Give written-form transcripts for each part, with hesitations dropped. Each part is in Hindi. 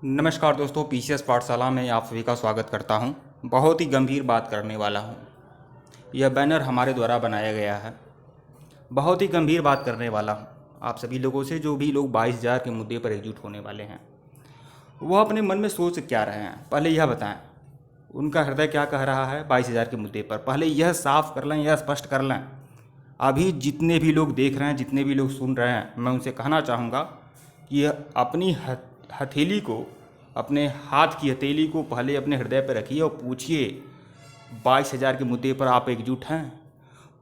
नमस्कार दोस्तों, पीसीएस पाठशाला में आप सभी का स्वागत करता हूं। बहुत ही गंभीर बात करने वाला हूं। यह बैनर हमारे द्वारा बनाया गया है। बहुत ही गंभीर बात करने वाला हूं आप सभी लोगों से, जो भी लोग 22,000 के मुद्दे पर एकजुट होने वाले हैं। वह अपने मन में सोच क्या रहे हैं, पहले यह बताएं। उनका हृदय क्या कह रहा है 22,000 के मुद्दे पर, पहले यह साफ कर लें, यह स्पष्ट कर लें। अभी जितने भी लोग देख रहे हैं, जितने भी लोग सुन रहे हैं, मैं उनसे कहना चाहूँगा कि अपनी हथेली को, अपने हाथ की हथेली को पहले अपने हृदय पर रखिए और पूछिए 22,000 के मुद्दे पर आप एकजुट हैं।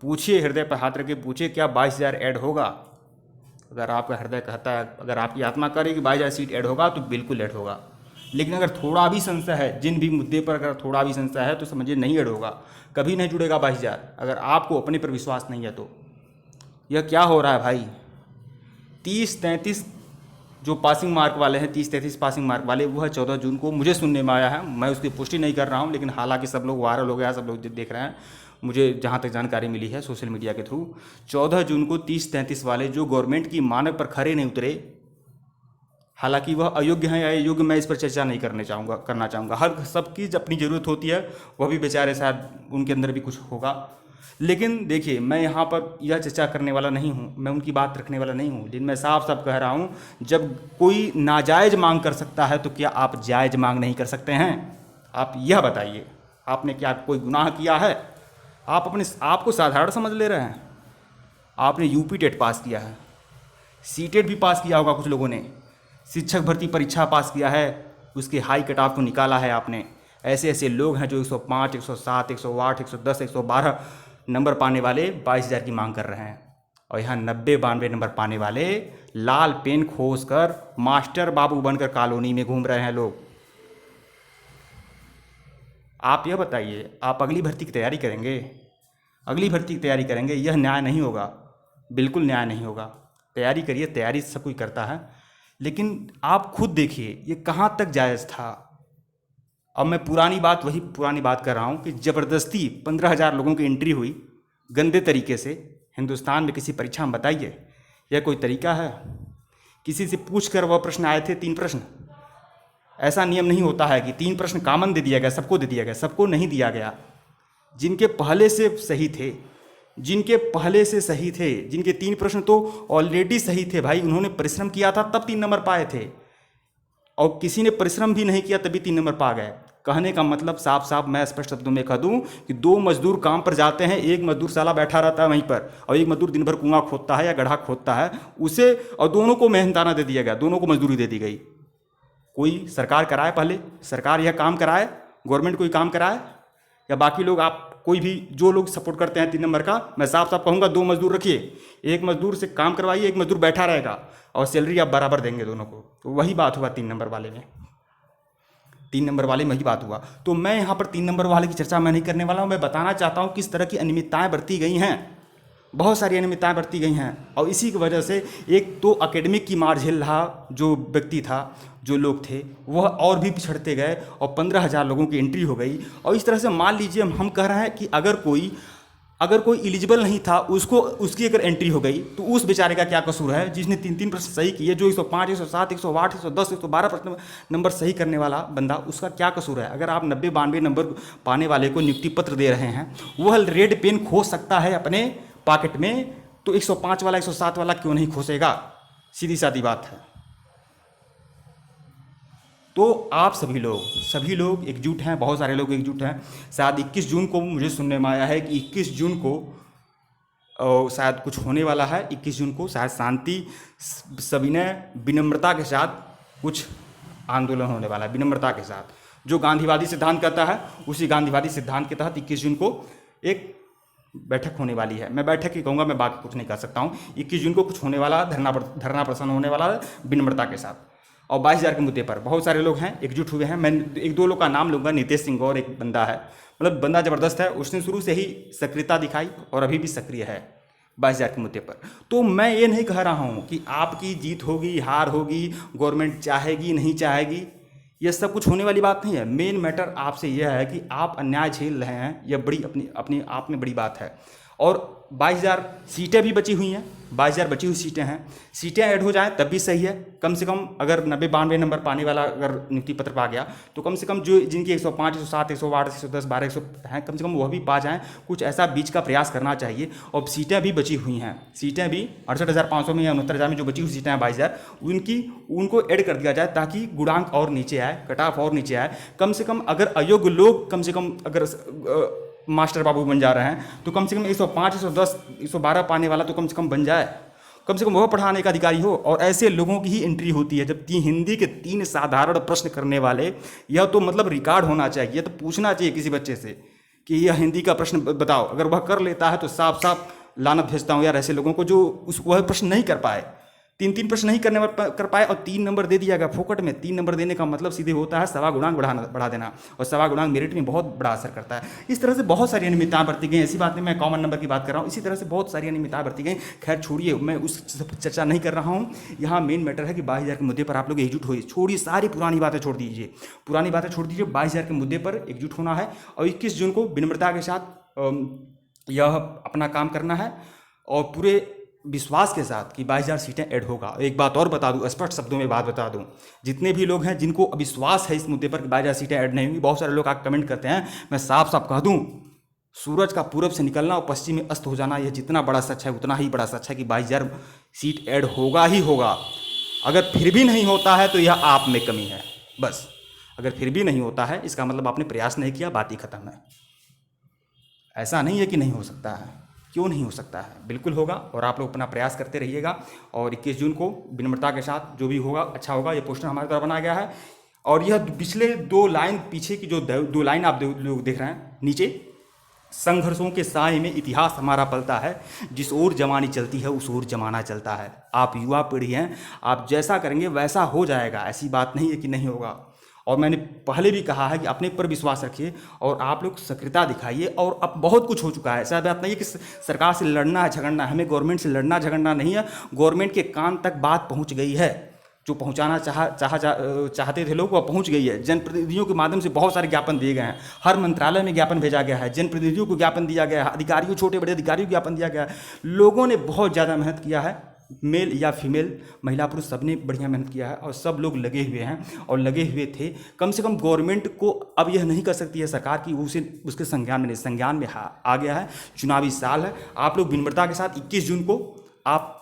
पूछिए, हृदय पर हाथ रखिए, पूछिए क्या 22,000 ऐड होगा। अगर आपका हृदय कहता है, अगर आपकी आत्मा करे कि 22,000 सीट ऐड होगा तो बिल्कुल ऐड होगा। लेकिन अगर थोड़ा भी संशय है, जिन भी मुद्दे पर अगर थोड़ा भी संशय है तो समझिए नहीं ऐड होगा, कभी नहीं जुड़ेगा 22,000। अगर आपको अपने पर विश्वास नहीं है तो यह क्या हो रहा है भाई। 30-33 जो पासिंग मार्क वाले हैं, 30-33 पासिंग मार्क वाले, वह 14 जून को मुझे सुनने में आया है। मैं उसकी पुष्टि नहीं कर रहा हूं, लेकिन हालांकि सब लोग वायरल हो गया, सब लोग देख रहे हैं। मुझे जहां तक जानकारी मिली है सोशल मीडिया के थ्रू, 14 जून को 30-33 वाले जो गवर्नमेंट की मानक पर खरे नहीं उतरे, हालांकि वह अयोग्य हैं या योग्य, मैं इस पर चर्चा नहीं करना चाहूँगा। हर सबकी अपनी ज़रूरत होती है, वह भी बेचारे शायद उनके अंदर भी कुछ होगा। लेकिन देखिए, मैं यहाँ पर यह चर्चा करने वाला नहीं हूँ, मैं उनकी बात रखने वाला नहीं हूँ। लेकिन मैं साफ साफ कह रहा हूँ, जब कोई नाजायज़ मांग कर सकता है तो क्या आप जायज़ मांग नहीं कर सकते हैं? आप यह बताइए, आपने क्या कोई गुनाह किया है? आप अपने आप को साधारण समझ ले रहे हैं। आपने यूपी टेट पास किया है, सीटेट भी पास किया होगा कुछ लोगों ने, शिक्षक भर्ती परीक्षा पास किया है, उसके हाई कट ऑफ को निकाला है आपने। ऐसे ऐसे लोग हैं जो 105, 107, 108, 110, 112 नंबर पाने वाले 22,000 की मांग कर रहे हैं, और यहाँ 90-92 नंबर पाने वाले लाल पेन खोस कर मास्टर बाबू बनकर कॉलोनी में घूम रहे हैं लोग। आप यह बताइए, आप अगली भर्ती की तैयारी करेंगे? अगली भर्ती की तैयारी करेंगे? यह न्याय नहीं होगा, बिल्कुल न्याय नहीं होगा। तैयारी करिए, तैयारी सब कोई करता है, लेकिन आप खुद देखिए ये कहाँ तक जायज़ था। अब मैं वही पुरानी बात कर रहा हूँ कि ज़बरदस्ती 15,000 लोगों की एंट्री हुई गंदे तरीके से हिंदुस्तान में किसी परीक्षा में। बताइए, यह कोई तरीका है? किसी से पूछ कर वह प्रश्न आए थे, 3 प्रश्न। ऐसा नियम नहीं होता है कि 3 प्रश्न कॉमन दे दिया गया, सबको दे दिया गया, सबको नहीं दिया गया। जिनके पहले से सही थे, जिनके 3 प्रश्न तो ऑलरेडी सही थे भाई, उन्होंने परिश्रम किया था तब 3 नंबर पाए थे, और किसी ने परिश्रम भी नहीं किया तभी 3 नंबर पा गए। कहने का मतलब साफ साफ मैं स्पष्ट शब्दों में कह दूं कि 2 मजदूर काम पर जाते हैं, एक मजदूर साला बैठा रहता है वहीं पर, और एक मजदूर दिन भर कुआं खोदता है या गड्ढा खोदता है उसे, और दोनों को मेहनताना दे दिया गया, दोनों को मजदूरी दे दी गई। कोई सरकार कराए, पहले सरकार यह काम कराए, गवर्नमेंट कोई काम कराए, या बाकी लोग, आप कोई भी जो लोग सपोर्ट करते हैं 3 नंबर का, मैं साफ साफ कहूँगा 2 मजदूर रखिए, एक मजदूर से काम करवाइए, एक मजदूर बैठा रहेगा, और सैलरी आप बराबर देंगे दोनों को। तो वही बात हुआ 3 नंबर वाले में, 3 नंबर वाले में वही बात हुआ। तो मैं यहाँ पर 3 नंबर वाले की चर्चा मैं नहीं करने वाला हूँ। मैं बताना चाहता हूँ किस तरह की अनियमितताएँ बरती गई हैं। बहुत सारी अनियमितताएँ बरती गई हैं, और इसी की वजह से एक तो एकेडमिक की मार झेल रहा जो व्यक्ति था, जो लोग थे, वह और भी पिछड़ते गए, और 15,000 लोगों की एंट्री हो गई। और इस तरह से मान लीजिए, हम कह रहे हैं कि अगर कोई एलिजिबल नहीं था, उसकी अगर एंट्री हो गई, तो उस बेचारे का क्या कसूर है जिसने 3-3 प्रश्न सही किए? जो 105, 107, 108, 110, 112 प्रश्न नंबर सही करने वाला बंदा, उसका क्या कसूर है? अगर आप 90-92 नंबर पाने वाले को नियुक्ति पत्र दे रहे हैं, वह रेड पेन खोज सकता है अपने पॉकेट में, तो 105 वाला 107 वाला क्यों नहीं खोसेगा? सीधी सादी बात है। तो आप सभी लोग एकजुट हैं, बहुत सारे लोग एकजुट हैं। शायद 21 जून को मुझे सुनने में आया है कि 21 जून को शायद कुछ होने वाला है। 21 जून को शायद शांति, सविनय, विनम्रता के साथ कुछ आंदोलन होने वाला है, विनम्रता के साथ। जो गांधीवादी सिद्धांत कहता है, उसी गांधीवादी सिद्धांत के तहत 21 जून को एक बैठक होने वाली है। मैं बैठक ही कहूँगा, मैं बाकी कुछ नहीं कह सकता हूँ। 21 जून को कुछ होने वाला, धरना प्रदर्शन होने वाला है विनम्रता के साथ, और 22,000 के मुद्दे पर बहुत सारे लोग हैं, एकजुट हुए हैं। मैं 1-2 लोग का नाम लूँगा। नितेश सिंह और एक बंदा है, मतलब बंदा ज़बरदस्त है, उसने शुरू से ही सक्रियता दिखाई और अभी भी सक्रिय है 22,000 के मुद्दे पर। तो मैं ये नहीं कह रहा हूँ कि आपकी जीत होगी, हार होगी, गवर्नमेंट चाहेगी, नहीं चाहेगी, यह सब कुछ होने वाली बात नहीं है। मेन मैटर आपसे यह है कि आप अन्याय झेल रहे हैं, यह बड़ी अपने आप में बड़ी बात है। और 22,000 सीटें भी बची हुई हैं, 22,000 बची हुई सीटें हैं। सीटें ऐड हो जाएं तब भी सही है। कम से कम अगर 90-92 नंबर पाने वाला अगर नियुक्ति पत्र पा गया तो कम से कम जो जिनकी 105, 107, 108, 110, 12, 100 हैं, कम से कम वह भी पा जाएं। कुछ ऐसा बीच का प्रयास करना चाहिए। और सीटें भी बची हुई हैं, सीटें भी 68,500 में या 69,000 में जो बची हुई सीटें हैं 22,000, उनको ऐड कर दिया जाए ताकि गुणांक और नीचे आए, कट ऑफ और नीचे आए। कम से कम अगर अयोग्य लोग कम से कम अगर मास्टर बाबू बन जा रहे हैं तो कम से कम 105, 110, 112 पाने वाला तो कम से कम बन जाए, कम से कम वह पढ़ाने का अधिकारी हो। और ऐसे लोगों की ही एंट्री होती है। जब हिंदी के 3 साधारण प्रश्न करने वाले, यह तो मतलब रिकॉर्ड होना चाहिए, तो पूछना चाहिए किसी बच्चे से कि यह हिंदी का प्रश्न बताओ। अगर वह कर लेता है तो साफ साफ लानत भेजता हूँ यार ऐसे लोगों को जो वह प्रश्न नहीं कर पाए, 3 प्रश्न नहीं कर पाए और 3 नंबर दे दिया गया फोकट में। 3 नंबर देने का मतलब सीधे होता है सवा गुणांक बढ़ा देना, और सवा गुणांक मेरिट में बहुत बड़ा असर करता है। इस तरह से बहुत सारी अनियमितताएं बरती गई। ऐसी बात नहीं मैं कॉमन नंबर की बात कर रहा हूँ, इसी तरह से बहुत सारी अनियमितताएं बरती गई। खैर छोड़िए, मैं उस चर्चा नहीं कर रहा हूँ। यहाँ मेन मैटर है कि 22,000 के मुद्दे पर आप लोग एकजुट होइए। छोड़िए सारी पुरानी बातें छोड़ दीजिए, 22,000 के मुद्दे पर एकजुट होना है और 21 जून को विनम्रता के साथ यह अपना काम करना है और पूरे विश्वास के साथ कि 22,000 सीटें ऐड होगा। एक बात और बता दूं, स्पष्ट शब्दों में बात बता दूं, जितने भी लोग हैं जिनको अविश्वास है इस मुद्दे पर कि 22,000 सीटें ऐड नहीं हुई, बहुत सारे लोग आकर कमेंट करते हैं, मैं साफ साफ कह दूं, सूरज का पूरब से निकलना और पश्चिम में अस्त हो जाना, यह जितना बड़ा सच है उतना ही बड़ा सच है कि 22,000 सीट ऐड होगा ही होगा। अगर फिर भी नहीं होता है तो यह आप में कमी है, बस। अगर फिर भी नहीं होता है इसका मतलब आपने प्रयास नहीं किया, बात ही खत्म है। ऐसा नहीं है कि नहीं हो सकता है, क्यों नहीं हो सकता है, बिल्कुल होगा। और आप लोग अपना प्रयास करते रहिएगा। और 21 जून को विनम्रता के साथ जो भी होगा अच्छा होगा। ये पोस्टर हमारे द्वारा बनाया गया है और यह पिछले 2 लाइन पीछे की जो 2 लाइन आप लोग देख रहे हैं नीचे, संघर्षों के साए में इतिहास हमारा पलता है, जिस ओर जमानी चलती है उस ओर जमाना चलता है। आप युवा पीढ़ी हैं, आप जैसा करेंगे वैसा हो जाएगा, ऐसी बात नहीं है कि नहीं होगा। और मैंने पहले भी कहा है कि अपने पर विश्वास रखिए और आप लोग सक्रियता दिखाइए। और अब बहुत कुछ हो चुका है, ऐसा बात नहीं है कि सरकार से लड़ना है झगड़ना है, हमें गवर्नमेंट से लड़ना झगड़ना नहीं है। गवर्नमेंट के कान तक बात पहुंच गई है, जो पहुंचाना चाहते थे लोग, वह पहुंच गई है। जनप्रतिनिधियों के माध्यम से बहुत सारे ज्ञापन दिए गए हैं, हर मंत्रालय में ज्ञापन भेजा गया है, जनप्रतिनिधियों को ज्ञापन दिया गया है, अधिकारियों, छोटे बड़े अधिकारियों को ज्ञापन दिया गया है। लोगों ने बहुत ज़्यादा मेहनत किया है, मेल या फीमेल, महिला पुरुष सबने बढ़िया मेहनत किया है और सब लोग लगे हुए हैं और लगे हुए थे। कम से कम गवर्नमेंट को अब यह नहीं कर सकती है सरकार की उसके संज्ञान में नहीं, संज्ञान में आ गया है। चुनावी साल है, आप लोग विनम्रता के साथ 21 जून को आप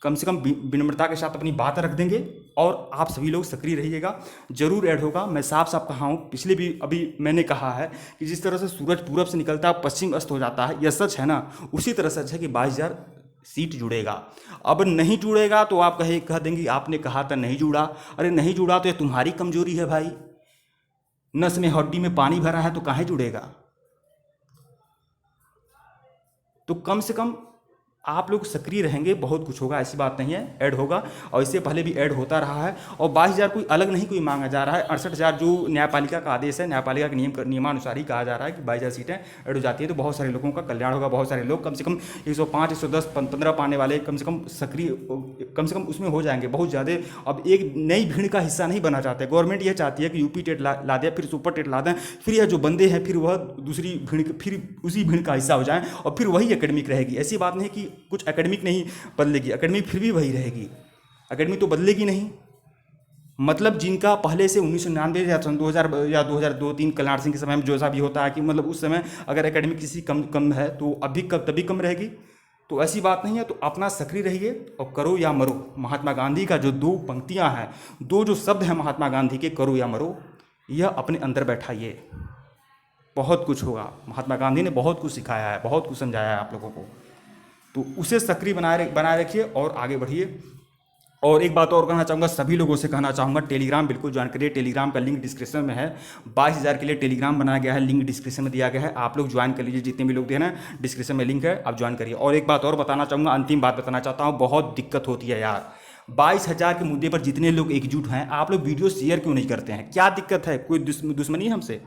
कम से कम विनम्रता के साथ अपनी बात रख देंगे और आप सभी लोग सक्रिय रहिएगा। जरूर ऐड होगा। मैं साफ साफ कहा हूँ, पिछले भी अभी मैंने कहा है कि जिस तरह से सूरज पूरब से निकलता है पश्चिम अस्त हो जाता है, यह सच है ना, उसी तरह सच है कि 22,000 सीट जुड़ेगा। अब नहीं जुड़ेगा तो आप कह देंगे आपने कहा था नहीं जुड़ा। अरे नहीं जुड़ा तो ये तुम्हारी कमजोरी है भाई, नस में हड्डी में पानी भरा है तो काहे जुड़ेगा। तो कम से कम आप लोग सक्रिय रहेंगे, बहुत कुछ होगा, ऐसी बात नहीं है, ऐड होगा। और इससे पहले भी ऐड होता रहा है। और 22,000 कोई अलग नहीं कोई मांगा जा रहा है, 68,000 जो न्यायपालिका का आदेश है, न्यायपालिका के नियमानुसार ही कहा जा रहा है कि 22,000 सीटें ऐड हो जाती है तो बहुत सारे लोगों का कल्याण होगा। बहुत सारे लोग कम से कम 105, 110, 15 पाने वाले कम से कम सक्रिय कम से कम उसमें हो जाएंगे बहुत ज़्यादा। अब एक नई भीड़ का हिस्सा नहीं बनना चाहते। गवर्नमेंट यह चाहती है कि यूपी टेट ला दे, फिर सुपर टेट ला दें, फिर यह जो बंदे हैं फिर वह दूसरी भीड़, फिर उसी भीड़ का हिस्सा हो जाएं और फिर वही एकेडमिक रहेगी। ऐसी बात नहीं कि कुछ एकेडमिक नहीं बदलेगी, एकेडमिक फिर भी वही रहेगी, एकेडमिक तो बदलेगी नहीं। मतलब जिनका पहले से 1999 या 2000 या 2002-3 कल्याण सिंह के समय में जो सा भी होता है कि मतलब उस समय अगर एकेडमिक किसी कम है तो अभी तभी कम रहेगी, तो ऐसी बात नहीं है। तो अपना सक्रिय रहिए और करो या मरो। महात्मा गांधी का जो 2 पंक्तियां हैं, 2 जो शब्द हैं महात्मा गांधी के, करो या मरो, यह अपने अंदर बैठाइए, बहुत कुछ होगा। महात्मा गांधी ने बहुत कुछ सिखाया है, बहुत कुछ समझाया है आप लोगों को, तो उसे सक्रिय बनाए रखिए और आगे बढ़िए। और एक बात और कहना चाहूँगा, सभी लोगों से कहना चाहूँगा, टेलीग्राम बिल्कुल ज्वाइन करिए। टेलीग्राम का लिंक डिस्क्रिप्शन में है। 22,000 के लिए टेलीग्राम बनाया गया है, लिंक डिस्क्रिप्शन में दिया गया है, आप लोग ज्वाइन कर लीजिए। जितने भी लोग देना है डिस्क्रिप्शन में लिंक है, आप ज्वाइन करिए। और एक बात और बताना चाहूँगा, अंतिम बात बताना चाहता हूँ, बहुत दिक्कत होती है यार 22,000 के मुद्दे पर जितने लोग एकजुट हैं, आप लोग वीडियो शेयर क्यों नहीं करते हैं? क्या दिक्कत है? कोई दुश्मनी है हमसे?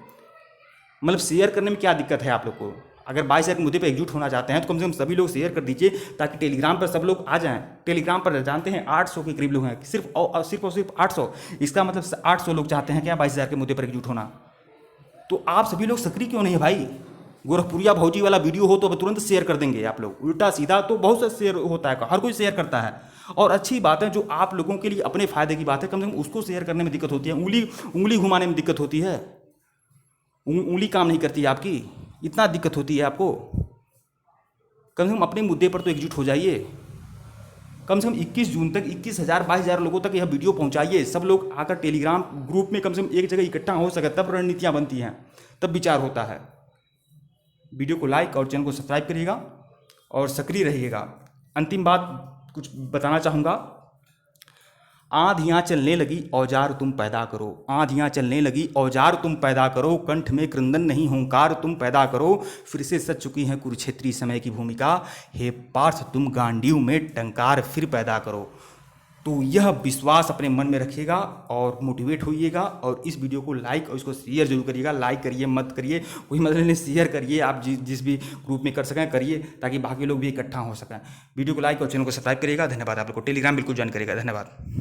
मतलब शेयर करने में क्या दिक्कत है आप लोग को? अगर 22,000 के मुद्दे पर एकजुट होना चाहते हैं तो कम से कम सभी लोग शेयर कर दीजिए ताकि टेलीग्राम पर सब लोग आ जाएं। टेलीग्राम पर जानते हैं 800 के करीब लोग हैं, सिर्फ और सिर्फ 800। इसका मतलब 800 लोग चाहते हैं क्या 22,000 के मुद्दे पर एकजुट होना? तो आप सभी लोग सक्रिय क्यों नहीं है भाई? गोरखपुरिया भौजी वाला वीडियो हो तो तुरंत शेयर कर देंगे आप लोग, उल्टा सीधा तो बहुत सा शेयर होता है, हर कोई शेयर करता है। और अच्छी बात है जो आप लोगों के लिए अपने फायदे की बात है, कम से कम उसको शेयर करने में दिक्कत होती है। उंगली घुमाने में दिक्कत होती है, उंगली काम नहीं करती है आपकी, इतना दिक्कत होती है आपको। कम से कम अपने मुद्दे पर तो एकजुट हो जाइए। कम से कम 21 जून तक 21,000 22,000 लोगों तक यह वीडियो पहुंचाइए। सब लोग आकर टेलीग्राम ग्रुप में कम से कम एक जगह इकट्ठा हो सके, तब रणनीतियाँ बनती हैं, तब विचार होता है। वीडियो को लाइक और चैनल को सब्सक्राइब करिएगा और सक्रिय रहिएगा। अंतिम बात कुछ बताना चाहूँगा, आंधियाँ चलने लगी औजार तुम पैदा करो, आंधियाँ चलने लगी औजार तुम पैदा करो, कंठ में क्रंदन नहीं हुंकार तुम पैदा करो, फिर से सज चुकी है कुरुक्षेत्री समय की भूमिका, हे पार्थ तुम गांडीव में टंकार फिर पैदा करो। तो यह विश्वास अपने मन में रखिएगा और मोटिवेट होइएगा। और इस वीडियो को लाइक और इसको शेयर जरूर करिएगा। लाइक करिए मत करिए कोई मतलब नहीं, शेयर करिए, आप जिस भी ग्रुप में कर सकें करिए, ताकि बाकी लोग भी इकट्ठा हो सकें। वीडियो को लाइक और चैनल को सब्सक्राइब करिएगा। धन्यवाद। आप लोग को टेलीग्राम बिल्कुल ज्वाइन करिएगा। धन्यवाद।